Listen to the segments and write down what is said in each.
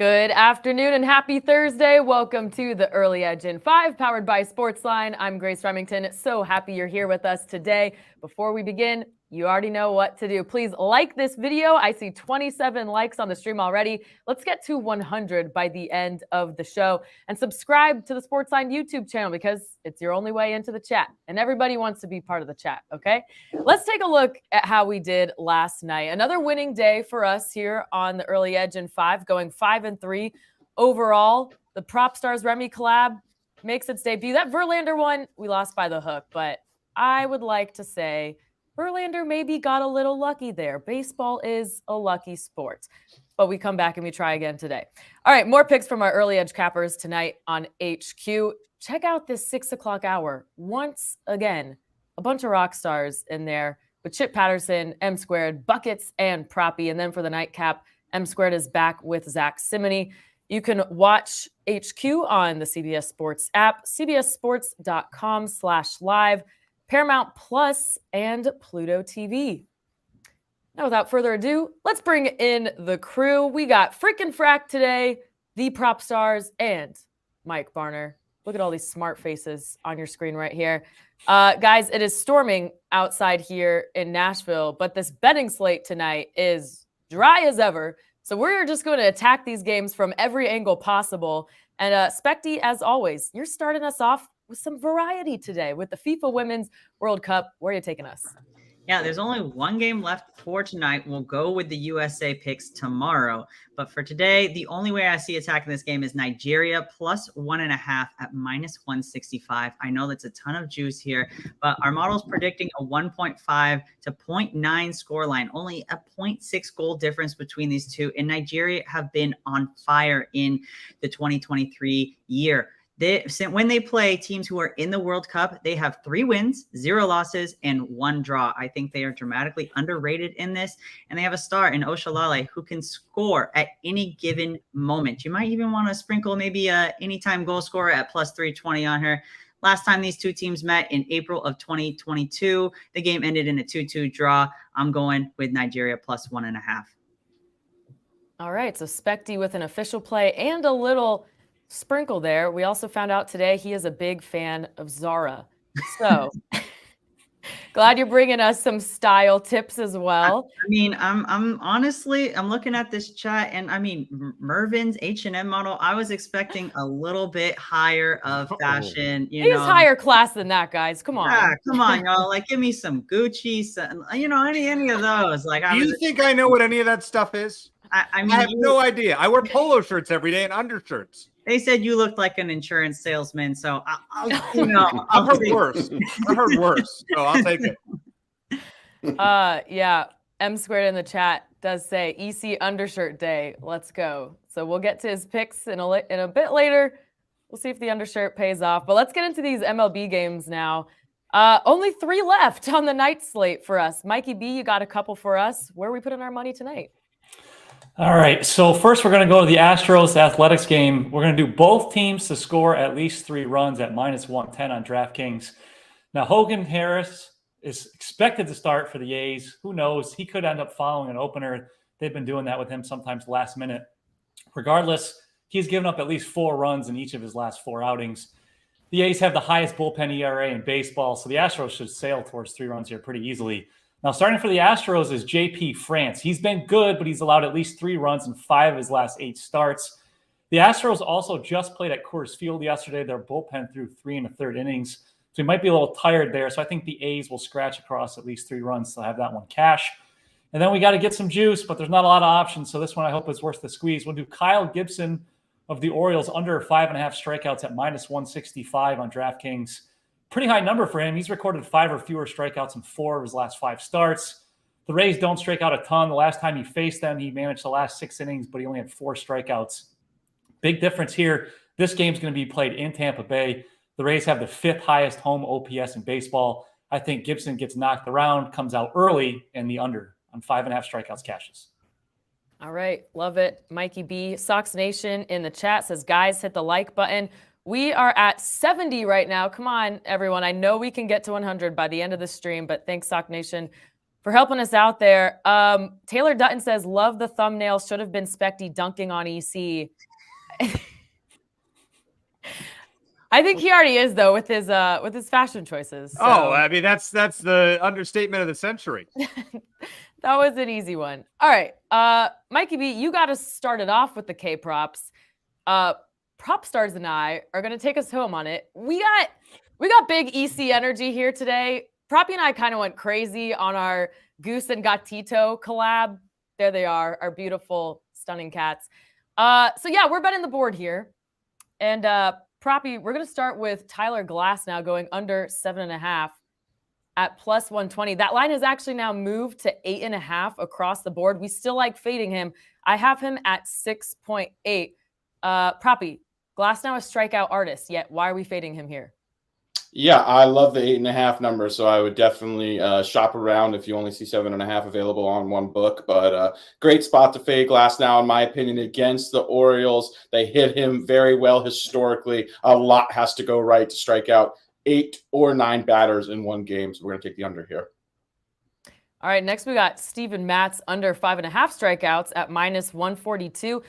Good afternoon and happy Thursday. Welcome to the Early Edge in 5, powered by SportsLine. I'm Grace Remington. So happy you're here with us today. Before we begin, you already know what to do. Please like this video. I see 27 likes on the stream already. Let's get to 100 by the end of the show. And subscribe to the SportsLine YouTube channel because it's your only way into the chat. And everybody wants to be part of the chat, okay? Let's take a look at how we did last night. Another winning day for us here on the Early Edge in 5, going 5-3 overall. The PropStarz Remy collab makes its debut. That Verlander one, we lost by the hook, but I would like to say Verlander maybe got a little lucky there. Baseball is a lucky sport. But we come back and we try again today. All right, more picks from our Early Edge cappers tonight on HQ. Check out this 6 o'clock hour. Once again, a bunch of rock stars in there with Chip Patterson, M Squared, Buckets, and Proppy. And then for the nightcap, M Squared is back with Zach Simony. You can watch HQ on the CBS Sports app, cbssports.com/live, Paramount Plus, and Pluto TV. Now, without further ado, let's bring in the crew. We got frickin' Frack today, the PropStarz, and Mike Barner. Look at all these smart faces on your screen right here. Guys, it is storming outside here in Nashville, but this betting slate tonight is dry as ever. So we're just going to attack these games from every angle possible. And Specty, as always, you're starting us off with some variety today with the FIFA Women's World Cup. Where are you taking us? Yeah, there's only one game left for tonight. We'll go with the USA picks tomorrow. But for today, the only way I see attacking this game is Nigeria plus 1.5 at -165. I know that's a ton of juice here, but our model's predicting a 1.5 to 0.9 scoreline, only a 0.6 goal difference between these two. And Nigeria have been on fire in the 2023 year. When they play teams who are in the World Cup, they have 3 wins, 0 losses, and 1 draw. I think they are dramatically underrated in this. And they have a star in Oshalale who can score at any given moment. You might even want to sprinkle maybe a anytime goal scorer at plus 320 on her. Last time these two teams met in April of 2022, the game ended in a 2-2 draw. I'm going with Nigeria plus 1.5. All right, so Specty with an official play and a little sprinkle there. We also found out today he is a big fan of Zara. So glad you're bringing us some style tips as well. I mean, I'm honestly, I'm looking at this chat and I mean, Mervin's H&M model, I was expecting a little bit higher of fashion. He's higher class than that, guys. Come on. Yeah, come on, y'all. Like, give me some Gucci, some, any of those. Like, do you think I know what any of that stuff is? I mean, I have no idea. I wear polo shirts every day and undershirts. They said you looked like an insurance salesman, so I've heard worse. I heard worse, so I'll take it. Yeah, M Squared in the chat does say EC undershirt day. Let's go. So we'll get to his picks in a bit later. We'll see if the undershirt pays off. But let's get into these MLB games now. Only 3 left on the night slate for us. Mikey B, you got a couple for us. Where are we putting our money tonight? All right, so first we're going to go to the Astros Athletics game. We're going to do both teams to score at least 3 runs at -110 on DraftKings. Now, Hogan Harris is expected to start for the A's. Who knows? He could end up following an opener. They've been doing that with him sometimes last minute. Regardless, he's given up at least 4 runs in each of his last 4 outings. The A's have the highest bullpen ERA in baseball, so the Astros should sail towards 3 runs here pretty easily. Now, starting for the Astros is JP France. He's been good, but he's allowed at least 3 runs in 5 of his last 8 starts. The Astros also just played at Coors Field yesterday. Their bullpen threw 3 1/3 innings, so he might be a little tired there. So I think the A's will scratch across at least 3 runs to have that one cash. And then we got to get some juice, but there's not a lot of options, so this one I hope is worth the squeeze. We'll do Kyle Gibson of the Orioles under 5.5 strikeouts at -165 on DraftKings. Pretty high number for him. He's recorded 5 or fewer strikeouts in 4 of his last 5 starts. The Rays don't strike out a ton. The last time he faced them, he managed the last 6 innings, but he only had 4 strikeouts. Big difference here. This game's going to be played in Tampa Bay. The Rays have the 5th highest home OPS in baseball. I think Gibson gets knocked around, comes out early, and the under on 5.5 strikeouts cashes. All right. Love it. Mikey B. Sox Nation in the chat says, guys, hit the like button. We are at 70 right now. Come on, everyone. I know we can get to 100 by the end of the stream, but thanks, Sock Nation, for helping us out there. Taylor Dutton says, love the thumbnail. Should have been Specty dunking on EC. I think he already is, though, with his fashion choices. So. Oh, I mean, that's the understatement of the century. That was an easy one. All right. Mikey B, you got to start it off with the K-props. PropStarz and I are going to take us home on it. We got big EC energy here today. Proppy and I kind of went crazy on our Goose and Gatito collab. There they are, our beautiful, stunning cats. So yeah, we're betting the board here. And Proppy, we're going to start with Tyler Glass now going under 7.5 at plus 120. That line has actually now moved to 8.5 across the board. We still like fading him. I have him at 6.8. Proppy, Glass now a strikeout artist, yet why are we fading him here? Yeah, I love the 8.5 number, so I would definitely shop around if you only see 7.5 available on one book. But great spot to fade Glass now, in my opinion, against the Orioles. They hit him very well historically. A lot has to go right to strike out 8 or 9 batters in one game, so we're going to take the under here. All right, next we got Steven Matz under 5.5 strikeouts at minus 142.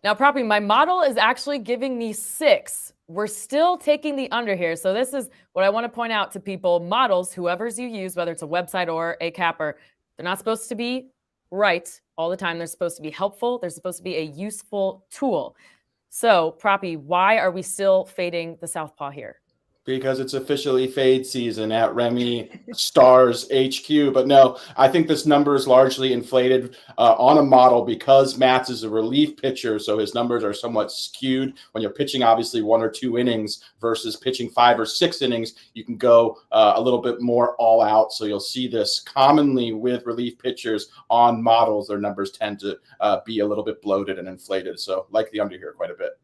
Now, Proppy, my model is actually giving me 6. We're still taking the under here. So this is what I want to point out to people. Models, whoever's you use, whether it's a website or a capper, they're not supposed to be right all the time. They're supposed to be helpful. They're supposed to be a useful tool. So, Proppy, why are we still fading the Southpaw here? Because it's officially fade season at Remy Stars HQ. But no, I think this number is largely inflated on a model because Matz is a relief pitcher, so his numbers are somewhat skewed. When you're pitching, obviously, 1 or 2 innings versus pitching 5 or 6 innings, you can go a little bit more all out. So you'll see this commonly with relief pitchers on models. Their numbers tend to be a little bit bloated and inflated. So like the under here quite a bit.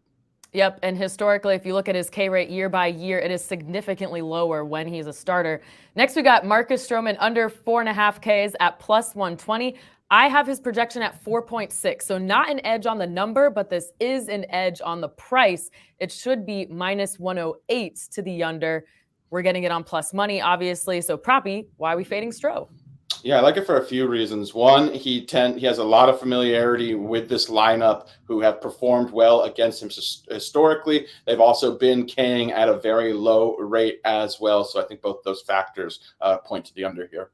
Yep, and historically, if you look at his K rate year by year, it is significantly lower when he's a starter. Next, we got Marcus Stroman under 4.5 Ks at plus 120. I have his projection at 4.6, so not an edge on the number, but this is an edge on the price. It should be minus 108 to the under. We're getting it on plus money, obviously. So, Proppy, why are we fading Stro? Yeah, I like it for a few reasons. One, he has a lot of familiarity with this lineup who have performed well against him historically. They've also been K'ing at a very low rate as well. So I think both those factors point to the under here.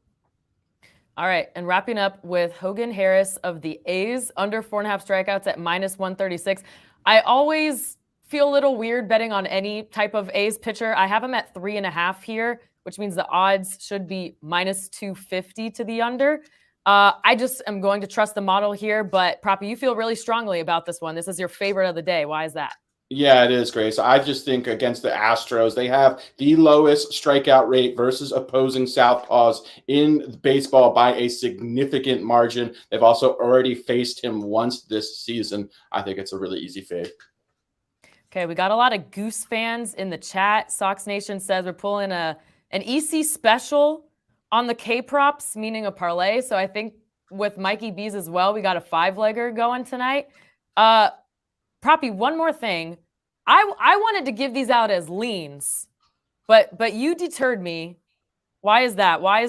All right, and wrapping up with Hogan Harris of the A's under 4.5 strikeouts at minus 136. I always feel a little weird betting on any type of A's pitcher. I have him at 3.5 here, which means the odds should be minus 250 to the under. I just am going to trust the model here, but Proppy, you feel really strongly about this one. This is your favorite of the day. Why is that? Yeah, it is, Grace. I just think against the Astros, they have the lowest strikeout rate versus opposing southpaws in baseball by a significant margin. They've also already faced him once this season. I think it's a really easy fade. Okay, we got a lot of Goose fans in the chat. Sox Nation says we're pulling an EC special on the K-props, meaning a parlay. So I think with Mikey B's as well, we got a 5-legger going tonight. Proppy, one more thing. I wanted to give these out as leans, but you deterred me. Why is that? Why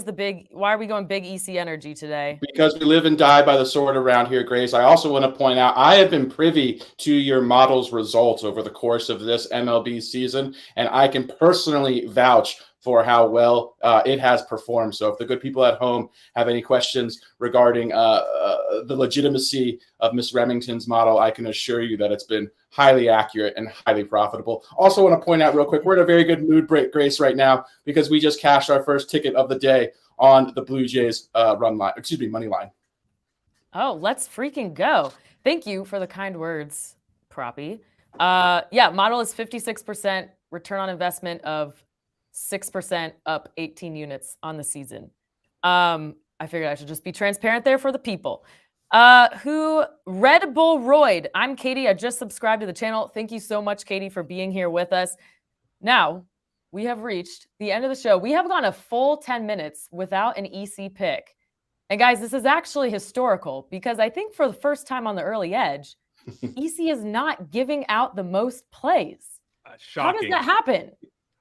are we going big EC energy today? Because we live and die by the sword around here, Grace. I also want to point out, I have been privy to your model's results over the course of this MLB season, and I can personally vouch for how well it has performed. So if the good people at home have any questions regarding the legitimacy of Miss Remington's model, I can assure you that it's been highly accurate and highly profitable. Also want to point out real quick, we're in a very good mood break, Grace, right now, because we just cashed our first ticket of the day on the Blue Jays money line. Oh, let's freaking go. Thank you for the kind words, Proppy. Yeah, model is 56%, return on investment of 6%, up 18 units on the season. I figured I should just be transparent there for the people. Red Bull Royd. I'm Katie. I just subscribed to the channel. Thank you so much, Katie, for being here with us. Now, we have reached the end of the show. We have gone a full 10 minutes without an EC pick. And guys, this is actually historical because I think for the first time on the early edge, EC is not giving out the most plays. Shocking. How does that happen?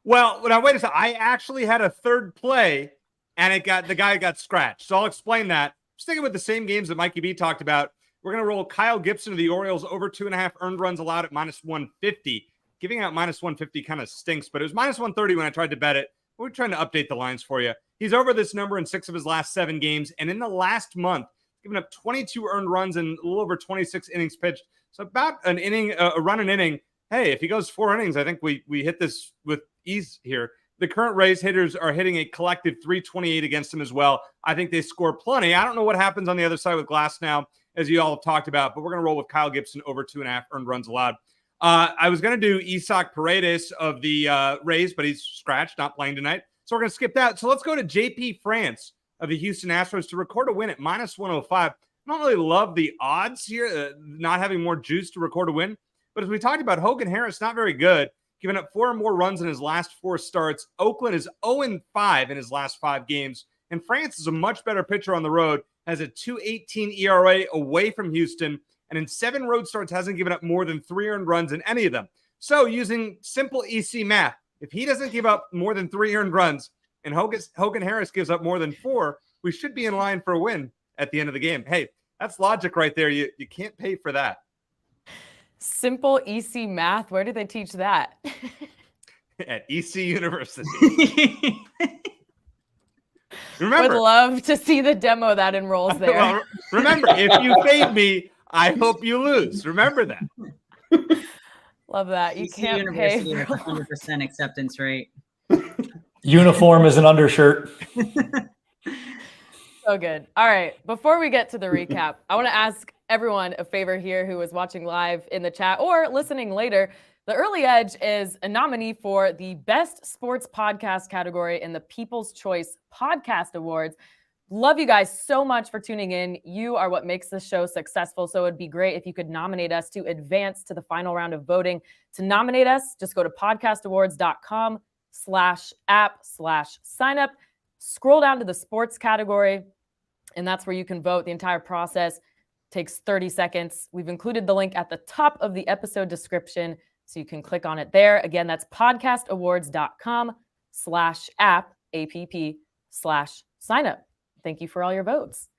Well, now wait a second. I actually had a third play, and the guy got scratched. So I'll explain that. Sticking with the same games that Mikey B talked about, we're going to roll Kyle Gibson of the Orioles over 2.5 earned runs allowed at minus 150. Giving out minus 150 kind of stinks, but it was minus 130 when I tried to bet it. We're trying to update the lines for you. He's over this number in 6 of his last 7 games, and in the last month, giving up 22 earned runs and a little over 26 innings pitched. So about an inning, a run an inning. Hey, if he goes 4 innings, I think we hit this with ease here. The current Rays hitters are hitting a collective 328 against him as well. I think they score plenty. I don't know what happens on the other side with Glass now, as you all have talked about, but we're going to roll with Kyle Gibson over 2.5 earned runs allowed. I was going to do Isaac Paredes of the Rays, but he's scratched, not playing tonight. So we're going to skip that. So let's go to JP France of the Houston Astros to record a win at minus 105. I don't really love the odds here, not having more juice to record a win. But as we talked about, Hogan Harris, not very good, giving up 4 or more runs in his last 4 starts. Oakland is 0-5 in his last 5 games. And France is a much better pitcher on the road, has a 2.18 ERA away from Houston, and in 7 road starts hasn't given up more than 3 earned runs in any of them. So using simple EC math, if he doesn't give up more than 3 earned runs and Hogan Harris gives up more than 4, we should be in line for a win at the end of the game. Hey, that's logic right there. You can't pay for that. Simple EC math. Where do they teach that? At EC University. Remember, would love to see the demo that enrolls there. Well, remember, if you fade me, I hope you lose. Remember that. Love that. You EC can't University pay has for 100% acceptance rate. Uniform is an undershirt. So good. All right. Before we get to the recap, I want to ask everyone a favor here who is watching live in the chat or listening later. The Early Edge is a nominee for the Best Sports Podcast category in the People's Choice Podcast Awards. Love you guys so much for tuning in. You are what makes this show successful. So it'd be great if you could nominate us to advance to the final round of voting. To nominate us, just go to podcastawards.com/app/sign up. Scroll down to the sports category, and that's where you can vote. The entire process takes 30 seconds. We've included the link at the top of the episode description, so you can click on it there. Again, that's podcastawards.com/app/sign up. Thank you for all your votes.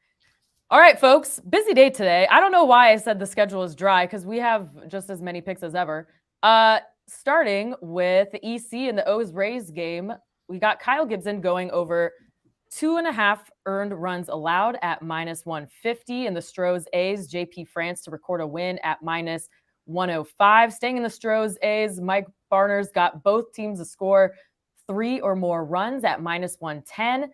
All right, folks, busy day today. I don't know why I said the schedule is dry because we have just as many picks as ever. Starting with the EC and the O's Rays game, we got Kyle Gibson going over 2.5 earned runs allowed at minus 150, and the Stros A's JP France to record a win at minus 105. Staying in the Stros A's, Mike Barner's got both teams to score 3 or more runs at minus 110.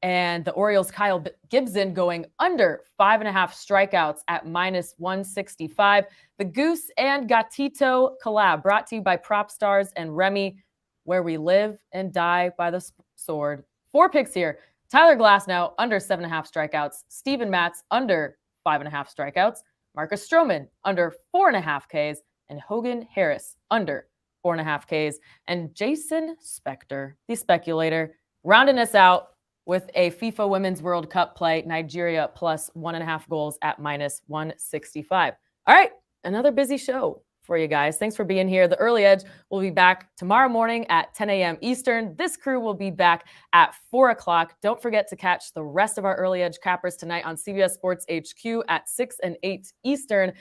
And the Orioles' Kyle Gibson going under 5.5 strikeouts at minus 165. The Goose and Gatito collab brought to you by PropStarz and Remy, where we live and die by the sword. 4 picks here. Tyler Glasnow under 7.5 strikeouts. Steven Matz under 5.5 strikeouts. Marcus Stroman under 4.5 Ks. And Hogan Harris under 4.5 Ks. And Jason Spector, the speculator, rounding us out with a FIFA Women's World Cup play, Nigeria plus 1.5 goals at minus 165. All right, another busy show for you guys. Thanks for being here. The Early Edge will be back tomorrow morning at 10 a.m. Eastern. This crew will be back at 4 o'clock. Don't forget to catch the rest of our Early Edge cappers tonight on CBS Sports HQ at 6 and 8 Eastern.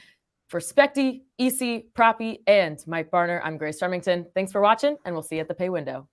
For Specty, EC, Proppy, and Mike Barner, I'm Grace Remington. Thanks for watching, and we'll see you at the pay window.